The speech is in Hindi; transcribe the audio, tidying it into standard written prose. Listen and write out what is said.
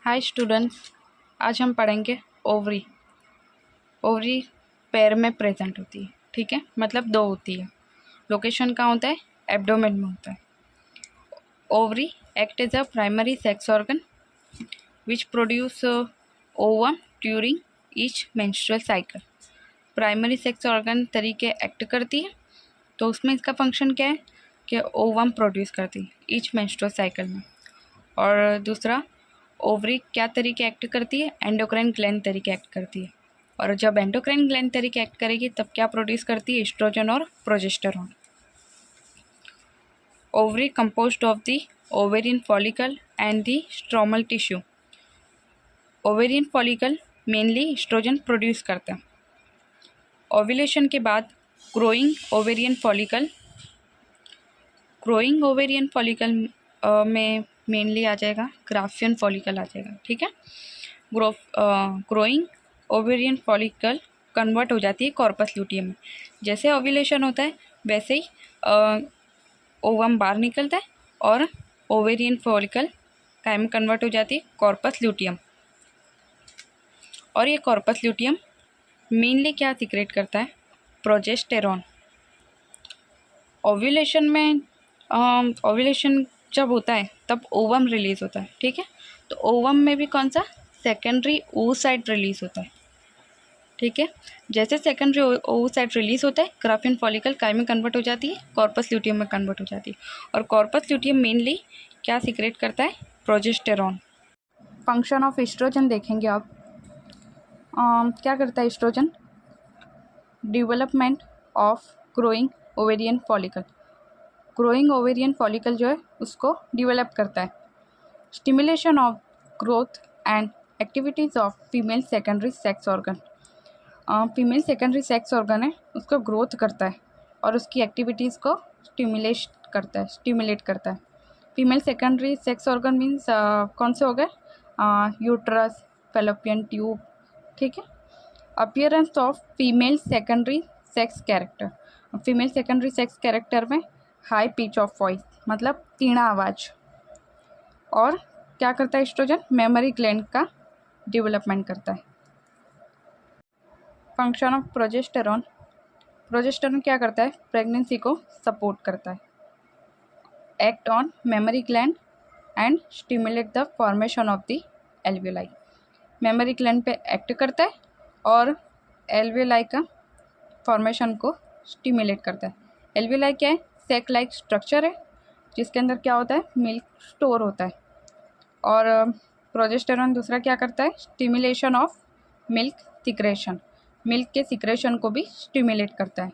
हाय स्टूडेंट्स, आज हम पढ़ेंगे ओवरी। ओवरी पैर में प्रेजेंट होती है, ठीक है। मतलब दो होती है। लोकेशन कहाँ होता है? एब्डोमेन में होता है। Ovary act as a primary sex organ which produce ovum during each menstrual cycle. Primary sex organ तरीके एक्ट करती है, तो उसमें इसका फंक्शन क्या है कि ओवम प्रोड्यूस करती है ईच मेंस्ट्रुअल साइकिल में। और दूसरा, ओवरी क्या तरीके एक्ट करती है? एंडोक्राइन ग्लैंड तरीके एक्ट करती है। और जब एंडोक्राइन ग्लैंड तरीके एक्ट करेगी तब क्या प्रोड्यूस करती है? एस्ट्रोजन और progesterone. Ovary composed of the ovarian follicle and the stromal tissue. Ovarian follicle mainly estrogen produce करता है। ओव्यूलेशन के बाद ग्रोइंग ओवेरियन फॉलिकल में मेनली आ जाएगा ग्राफियन फॉलिकल आ जाएगा, ठीक है। ग्रोइंग ओवेरियन फॉलिकल कन्वर्ट हो जाती है कॉर्पस ल्यूटियम में। जैसे ओव्यूलेशन होता है वैसे ही ओवम बाहर निकलता है और ओवेरियन फॉलिकल काय में कन्वर्ट हो जाती है? Corpus luteum. और ये कॉर्पस ल्यूटियम मेनली क्या सिक्रेट करता है? प्रोजेस्टेरॉन। ओव्यूलेशन जब होता है तब ओवम रिलीज होता है, ठीक है। तो ओवम में भी कौन सा? सेकेंडरी oocyte रिलीज होता है, ठीक है। जैसे सेकेंडरी oocyte रिलीज होता है, ग्राफियन फॉलिकल काय में कन्वर्ट हो जाती है? कॉर्पस ल्यूटियम में कन्वर्ट हो जाती है। और कॉर्पस ल्यूटियम मेनली क्या सिक्रेट करता है? प्रोजेस्टेरॉन। फंक्शन ऑफ एस्ट्रोजन देखेंगे आप। क्या करता है estrogen? Development of growing ovarian follicle. Growing ovarian follicle जो है उसको डिवेलप करता है। Stimulation of growth and activities of female secondary sex organ. Female secondary sex organ है, उसको ग्रोथ करता है और उसकी एक्टिविटीज़ को स्टिमुलेट करता है। Female secondary sex organ means कौन से हो गए? यूट्रस, फेलोपियन ट्यूब, ठीक है। Appearance of female secondary sex character. Female secondary sex character में हाई पिच ऑफ वॉइस, मतलब तीना आवाज़। और क्या करता है एस्ट्रोजन? मेमोरी ग्लैंड का डेवलपमेंट करता है। Function of progesterone. प्रोजेस्टेरॉन क्या करता है? प्रेगनेंसी को सपोर्ट करता है। Act on memory gland and stimulate the formation of the alveoli. Memory gland पे एक्ट करता है और एल्वियोलाई का फॉर्मेशन को स्टिमुलेट करता है। एल्वियोलाई क्या है? सैक लाइक स्ट्रक्चर है जिसके अंदर क्या होता है? मिल्क स्टोर होता है। और प्रोजेस्टेरॉन दूसरा क्या करता है? Stimulation of milk secretion. Milk के सिक्रेशन को भी स्टिमुलेट करता है।